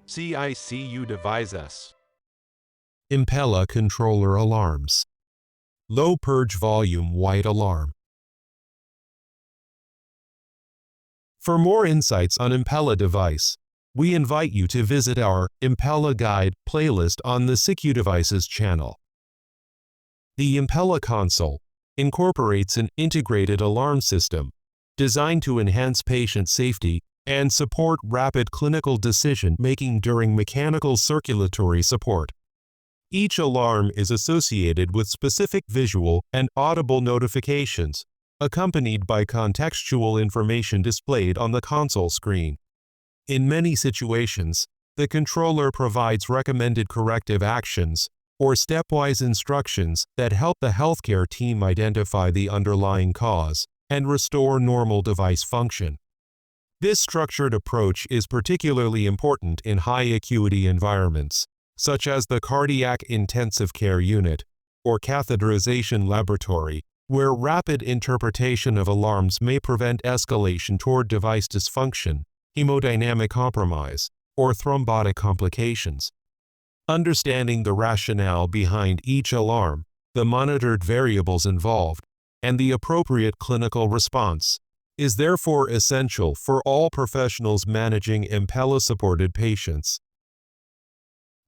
CICU devices. Impella controller alarms. Low purge volume white alarm. For more insights on Impella device, we invite you to visit our Impella Guide playlist on the CICU Devices channel. The Impella console incorporates an integrated alarm system designed to enhance patient safety and support rapid clinical decision-making during mechanical circulatory support. Each alarm is associated with specific visual and audible notifications, accompanied by contextual information displayed on the console screen. In many situations, the controller provides recommended corrective actions or stepwise instructions that help the healthcare team identify the underlying cause and restore normal device function. This structured approach is particularly important in high-acuity environments, such as the cardiac intensive care unit or catheterization laboratory, where rapid interpretation of alarms may prevent escalation toward device dysfunction, hemodynamic compromise, or thrombotic complications. Understanding the rationale behind each alarm, the monitored variables involved, and the appropriate clinical response is therefore essential for all professionals managing Impella-supported patients.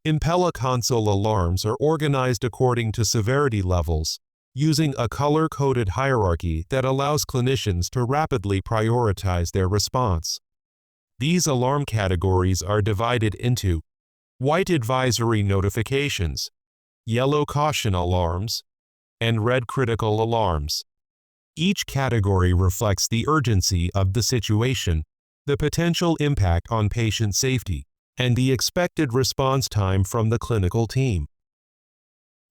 Impella console alarms are organized according to severity levels, using a color-coded hierarchy that allows clinicians to rapidly prioritize their response. These alarm categories are divided into white advisory notifications, yellow caution alarms, and red critical alarms. Each category reflects the urgency of the situation, the potential impact on patient safety, and the expected response time from the clinical team.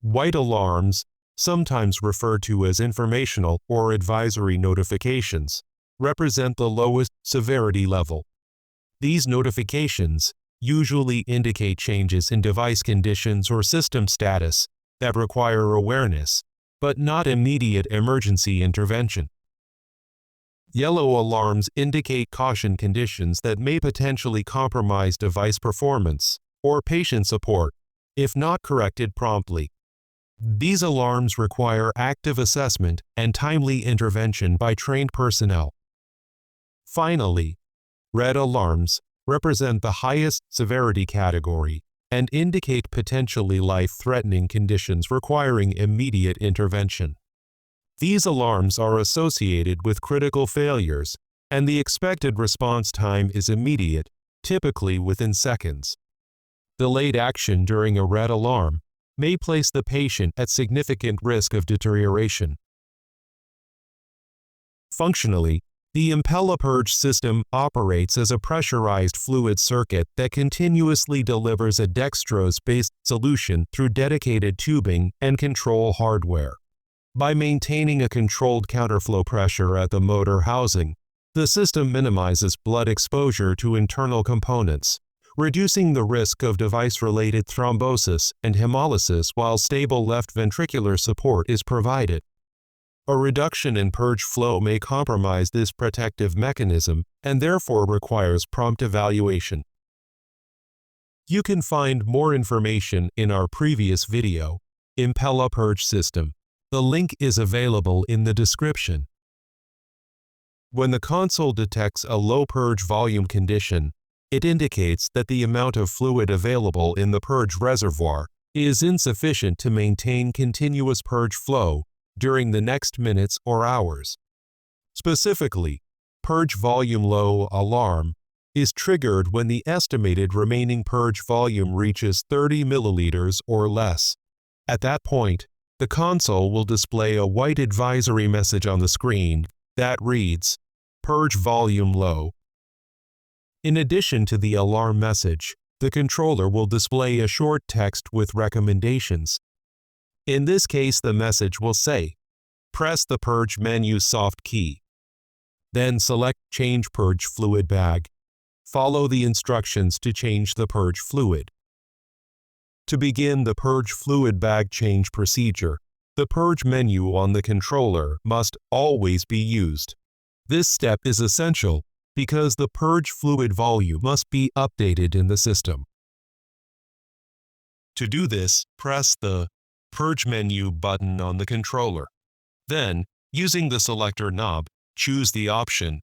White alarms, sometimes referred to as informational or advisory notifications, represent the lowest severity level. These notifications usually indicate changes in device conditions or system status that require awareness, but not immediate emergency intervention. Yellow alarms indicate caution conditions that may potentially compromise device performance or patient support if not corrected promptly. These alarms require active assessment and timely intervention by trained personnel. Finally, red alarms represent the highest severity category and indicate potentially life-threatening conditions requiring immediate intervention. These alarms are associated with critical failures, and the expected response time is immediate, typically within seconds. Delayed action during a red alarm may place the patient at significant risk of deterioration. Functionally, the Impella Purge system operates as a pressurized fluid circuit that continuously delivers a dextrose-based solution through dedicated tubing and control hardware. By maintaining a controlled counterflow pressure at the motor housing, the system minimizes blood exposure to internal components, reducing the risk of device-related thrombosis and hemolysis while stable left ventricular support is provided. A reduction in purge flow may compromise this protective mechanism and therefore requires prompt evaluation. You can find more information in our previous video, Impella Purge System. The link is available in the description. When the console detects a low purge volume condition, it indicates that the amount of fluid available in the purge reservoir is insufficient to maintain continuous purge flow during the next minutes or hours. Specifically, purge volume low alarm is triggered when the estimated remaining purge volume reaches 30 milliliters or less. At that point, the console will display a white advisory message on the screen that reads, "Purge volume low." In addition to the alarm message, the controller will display a short text with recommendations. In this case, the message will say, "Press the Purge Menu soft key." Then select Change Purge Fluid Bag. Follow the instructions to change the purge fluid. To begin the purge fluid bag change procedure, the purge menu on the controller must always be used. This step is essential because the purge fluid volume must be updated in the system. To do this, press the Purge Menu button on the controller. Then, using the selector knob, choose the option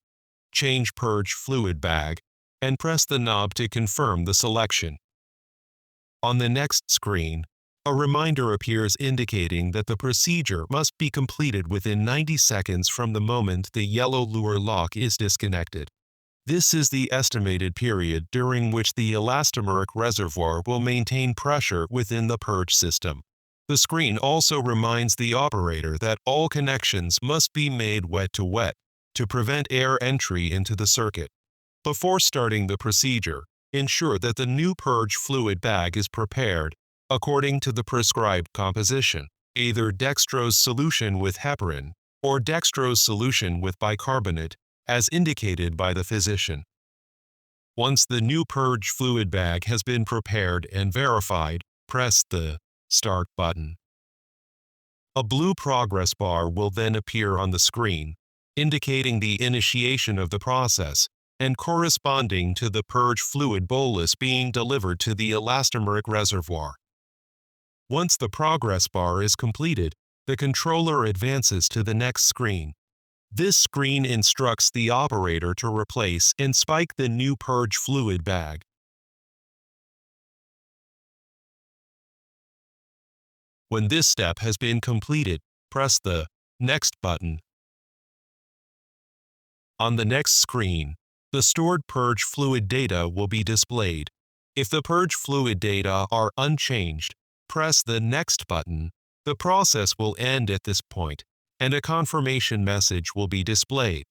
Change Purge Fluid Bag and press the knob to confirm the selection. On the next screen, a reminder appears indicating that the procedure must be completed within 90 seconds from the moment the yellow lure lock is disconnected. This is the estimated period during which the elastomeric reservoir will maintain pressure within the purge system. The screen also reminds the operator that all connections must be made wet to prevent air entry into the circuit. Before starting the procedure, ensure that the new purge fluid bag is prepared according to the prescribed composition, either dextrose solution with heparin or dextrose solution with bicarbonate, as indicated by the physician. Once the new purge fluid bag has been prepared and verified, press the Start button. A blue progress bar will then appear on the screen, indicating the initiation of the process and corresponding to the purge fluid bolus being delivered to the elastomeric reservoir. Once the progress bar is completed, the controller advances to the next screen. This screen instructs the operator to replace and spike the new purge fluid bag. When this step has been completed, press the Next button. On the next screen, the stored purge fluid data will be displayed. If the purge fluid data are unchanged, press the Next button. The process will end at this point, and a confirmation message will be displayed.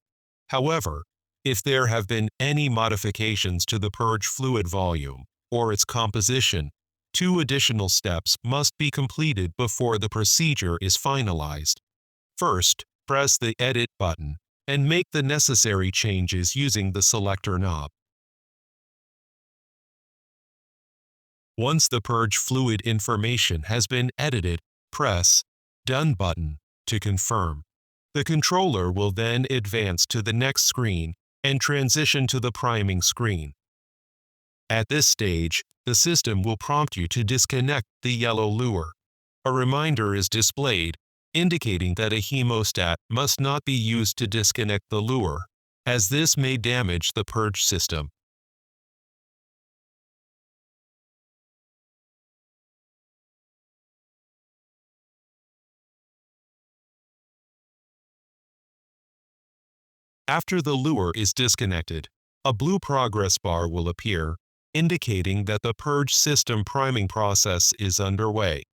However, if there have been any modifications to the purge fluid volume or its composition, 2 additional steps must be completed before the procedure is finalized. First, press the Edit button and make the necessary changes using the selector knob. Once the purge fluid information has been edited, press Done button to confirm. The controller will then advance to the next screen and transition to the priming screen. At this stage, the system will prompt you to disconnect the yellow lure. A reminder is displayed, indicating that a hemostat must not be used to disconnect the lure, as this may damage the purge system. After the lure is disconnected, a blue progress bar will appear, indicating that the purge system priming process is underway.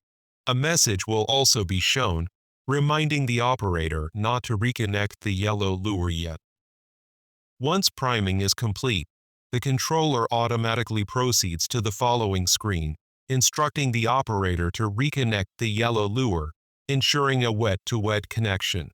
A message will also be shown, reminding the operator not to reconnect the yellow lure yet. Once priming is complete, the controller automatically proceeds to the following screen, instructing the operator to reconnect the yellow lure, ensuring a wet-to-wet connection.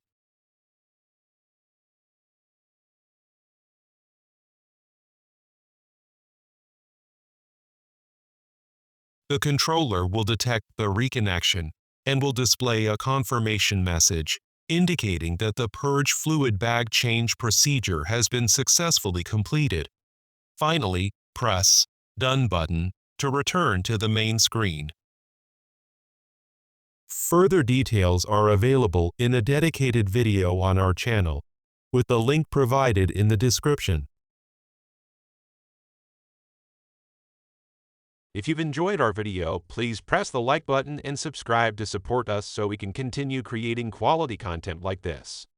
The controller will detect the reconnection and will display a confirmation message indicating that the purge fluid bag change procedure has been successfully completed. Finally, press Done button to return to the main screen. Further details are available in a dedicated video on our channel, with the link provided in the description. If you've enjoyed our video, please press the like button and subscribe to support us so we can continue creating quality content like this.